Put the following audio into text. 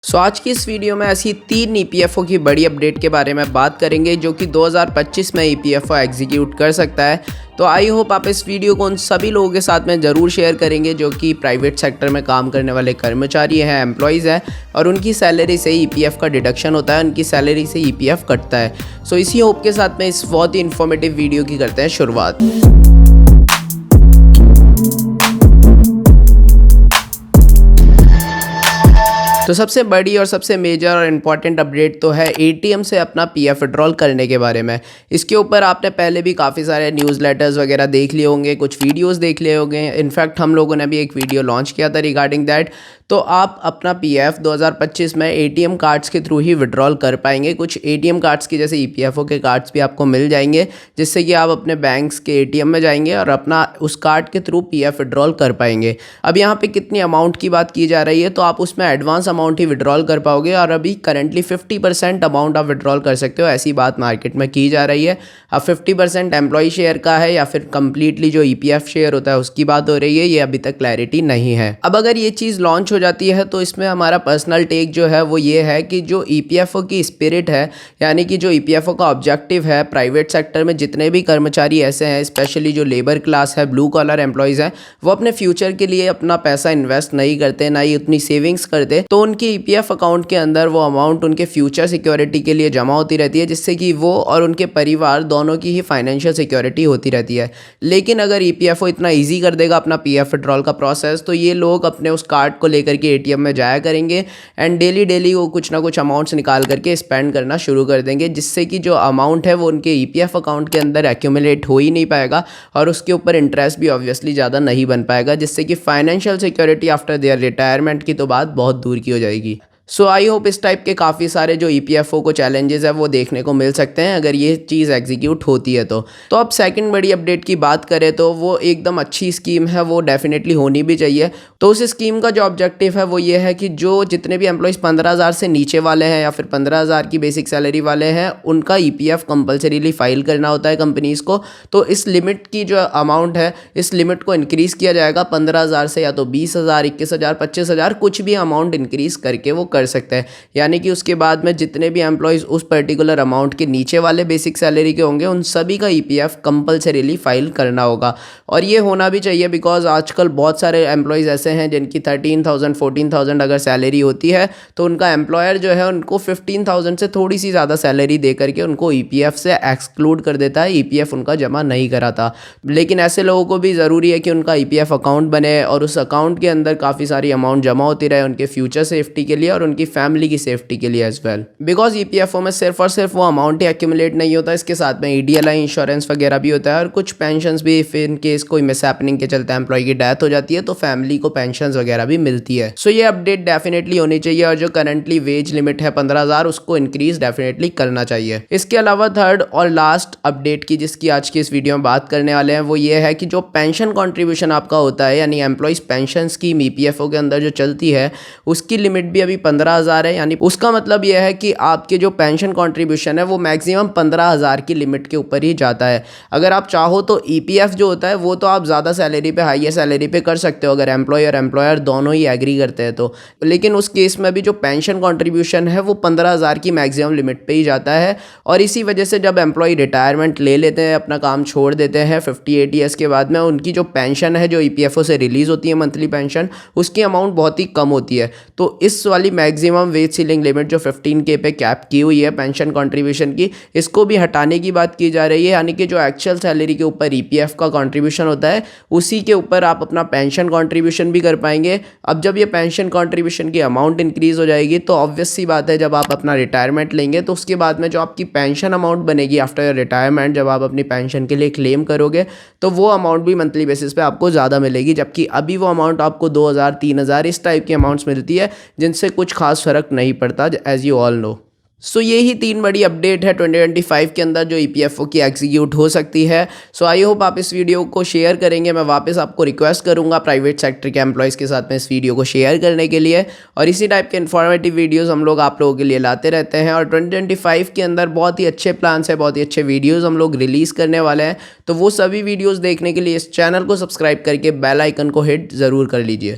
आज की इस वीडियो में ऐसी 3 ईपीएफओ की बड़ी अपडेट के बारे में बात करेंगे जो कि 2025 में ईपीएफओ एग्जीक्यूट कर सकता है। तो आई होप आप इस वीडियो को उन सभी लोगों के साथ में ज़रूर शेयर करेंगे जो कि प्राइवेट सेक्टर में काम करने वाले कर्मचारी हैं, एम्प्लॉयज़ हैं और उनकी सैलरी से ईपीएफ का डिडक्शन होता है, उनकी सैलरी से ईपीएफ कटता है। इसी होप के साथ में इस बहुत ही इन्फॉर्मेटिव वीडियो की करते हैं शुरुआत। सबसे बड़ी और सबसे मेजर और इम्पॉर्टेंट अपडेट तो है एटीएम से अपना पीएफ विड्रॉल करने के बारे में। इसके ऊपर आपने पहले भी काफ़ी सारे न्यूज़लेटर्स वगैरह देख लिए होंगे, कुछ वीडियोस देख लिए होंगे। इनफैक्ट हम लोगों ने भी एक वीडियो लॉन्च किया था रिगार्डिंग दैट। तो आप अपना पीएफ 2025 में एटीएम कार्ड्स के थ्रू ही विड्रॉल कर पाएंगे। कुछ एटीएम कार्ड्स की जैसे ईपीएफओ के कार्ड्स भी आपको मिल जाएंगे, जिससे कि आप अपने बैंक्स के एटीएम में जाएंगे और अपना उस कार्ड के थ्रू पीएफ विड्रॉल कर पाएंगे। अब यहाँ पे कितनी अमाउंट की बात की जा रही है, तो आप उसमें एडवांस अमाउंट ही विड्रॉल कर पाओगे और अभी करंटली 50% अमाउंट आप विड्रॉल कर सकते हो, ऐसी बात मार्केट में की जा रही है। अब 50% एम्प्लॉय शेयर का है या फिर कंप्लीटली जो ईपीएफ शेयर होता है उसकी बात हो रही है, ये अभी तक क्लैरिटी नहीं है। अब अगर ये चीज़ लॉन्च हो जाती है तो इसमें हमारा पर्सनल टेक जो है वो ये है कि जो ईपीएफओ की स्पिरिट है, यानी कि जो ईपीएफओ का ऑब्जेक्टिव है, प्राइवेट सेक्टर में जितने भी कर्मचारी ऐसे हैं, स्पेशली जो लेबर क्लास है, ब्लू कॉलर एम्प्लॉयज़ हैं, वो अपने फ्यूचर के लिए अपना पैसा इन्वेस्ट नहीं करते, ना ही उतनी सेविंग्स करते, तो उनके ईपीएफ अकाउंट के अंदर वो अमाउंट उनके फ्यूचर सिक्योरिटी के लिए जमा होती रहती है, जिससे कि वो और उनके परिवार दोनों की ही फाइनेंशियल सिक्योरिटी होती रहती है। लेकिन अगर ईपीएफओ इतना ईजी कर देगा अपना पीएफ विड्रॉल का प्रोसेस, तो ये लोग अपने उस कार्ड को लेकर के एटीएम में जाया करेंगे एंड डेली वो कुछ ना कुछ अमाउंट्स निकाल करके स्पेंड करना शुरू कर देंगे, जिससे कि जो अमाउंट है वो उनके ईपीएफ अकाउंट के अंदर एक्यूमुलेट हो ही नहीं पाएगा और उसके ऊपर इंटरेस्ट भी ऑब्वियसली ज़्यादा नहीं बन पाएगा, जिससे कि financial security after their retirement की तो बात बहुत दूर की हो जाएगी। आई होप इस टाइप के काफ़ी सारे जो ईपीएफओ को चैलेंजेस है वो देखने को मिल सकते हैं अगर ये चीज़ एग्जीक्यूट होती है तो। अब सेकंड बड़ी अपडेट की बात करें तो वो एकदम अच्छी स्कीम है, वो डेफिनेटली होनी भी चाहिए। तो उस स्कीम का जो ऑब्जेक्टिव है वो ये है कि जो जितने भी एम्प्लॉयज़ 15,000 से नीचे वाले हैं या फिर 15,000 की बेसिक सैलरी वाले हैं, उनका ईपीएफ कंपल्सरीली फाइल करना होता है कंपनीज़ को। तो इस लिमिट की जो अमाउंट है, इस लिमिट को इंक्रीज़ किया जाएगा 15,000 से या तो 20,000, 21,000, 25,000, कुछ भी अमाउंट इंक्रीज़ करके वो कर सकते हैं। यानी कि उसके बाद में जितने भी एम्प्लॉयज़ उस पर्टिकुलर अमाउंट के नीचे वाले बेसिक सैलरी के होंगे, उन सभी का ईपीएफ कंपल्सरीली फाइल करना होगा। और ये होना भी चाहिए बिकॉज आजकल बहुत सारे एम्प्लॉयज़ ऐसे हैं जिनकी 13,000, 14,000 अगर सैलरी होती है, तो उनका एम्प्लॉयर जो है उनको 15,000 से थोड़ी सी ज़्यादा सैलरी दे करके उनको ईपीएफ से एक्सक्लूड कर देता है, ईपीएफ उनका जमा नहीं कराता। लेकिन ऐसे लोगों को भी ज़रूरी है कि उनका ईपीएफ अकाउंट बने और उस अकाउंट के अंदर काफ़ी सारी अमाउंट जमा होती रहे उनके फ्यूचर सेफ्टी के लिए और उनकी फैमिली की सेफ्टी के लिए एज वेल। बिकॉज ईपीएफओ में सिर्फ और सिर्फ वो अमाउंट ही एक्यूमुलेट नहीं होता, इसके साथ में ईडीएलआई इंश्योरेंस वगैरह भी होता है और कुछ पेंशंस भी, इफ इन केस कोई मिसहैपनिंग के चलते एम्प्लॉय की डेथ हो जाती है तो फैमिली को पेंशंस वगैरह भी मिलती है। ये अपडेट डेफिनेटली होनी चाहिए और जो करंटली वेज लिमिट है 15,000, उसको इंक्रीज डेफिनेटली करना चाहिए। इसके अलावा थर्ड और लास्ट अपडेट की जिसकी आज की इस वीडियो में बात करने वाले हैं वो ये है कि जो पेंशन कॉन्ट्रीब्यूशन आपका होता है, यानी एम्प्लॉयज पेंशन स्कीम ईपीएफओ के अंदर जो चलती है, उसकी लिमिट भी अभी 15,000 है। यानी उसका मतलब यह है कि आपके जो पेंशन कंट्रीब्यूशन है वो मैक्सिमम 15,000 की लिमिट के ऊपर ही जाता है। अगर आप चाहो तो ईपीएफ जो होता है वो तो आप ज़्यादा सैलरी पे, हाईएस्ट सैलरी पे कर सकते हो अगर एम्प्लॉय और एम्प्लॉयर दोनों ही एग्री करते हैं तो। लेकिन उस केस में भी जो पेंशन कंट्रीब्यूशन है वो 15,000 की मैक्सिमम लिमिट पे ही जाता है। और इसी वजह से जब एम्प्लॉय रिटायरमेंट ले लेते हैं, अपना काम छोड़ देते हैं 58 ईयर्स के बाद में, उनकी जो पेंशन है जो ईपीएफओ से रिलीज़ होती है मंथली पेंशन, उसकी अमाउंट बहुत ही कम होती है। तो इस वाली मैक्सिमम वेज सीलिंग लिमिट जो 15K पे कैप की हुई है पेंशन कंट्रीब्यूशन की, इसको भी हटाने की बात की जा रही है। यानी कि जो एक्चुअल सैलरी के ऊपर ईपीएफ का कंट्रीब्यूशन होता है, उसी के ऊपर आप अपना पेंशन कंट्रीब्यूशन भी कर पाएंगे। अब जब ये पेंशन कंट्रीब्यूशन की अमाउंट इंक्रीज हो जाएगी तो ऑब्वियस सी बात है, जब आप अपना रिटायरमेंट लेंगे तो उसके बाद में जो आपकी पेंशन अमाउंट बनेगी आफ्टर रिटायरमेंट, जब आप अपनी पेंशन के लिए क्लेम करोगे तो वो अमाउंट भी मंथली बेसिस पे आपको ज़्यादा मिलेगी, जबकि अभी वो अमाउंट आपको 2,000, 3,000 इस टाइप की अमाउंट्स मिलती है, जिनसे कुछ खास फर्क नहीं पड़ता, एज यू ऑल नो। ये ही 3 बड़ी अपडेट है 2025 के अंदर जो ईपीएफओ की एग्जीक्यूट हो सकती है। आई होप आप इस वीडियो को शेयर करेंगे। मैं वापस आपको रिक्वेस्ट करूंगा प्राइवेट सेक्टर के एम्प्लॉयज़ के साथ में इस वीडियो को शेयर करने के लिए, और इसी टाइप के इन्फॉर्मेटिव वीडियोस हम लोग आप लोगों के लिए लाते रहते हैं। और 2025 के अंदर बहुत ही अच्छे प्लान्स है, बहुत ही अच्छे वीडियोज़ हम लोग रिलीज़ करने वाले हैं। तो वो सभी वीडियोज़ देखने के लिए इस चैनल को सब्सक्राइब करके बेल आइकन को हिट ज़रूर कर लीजिए।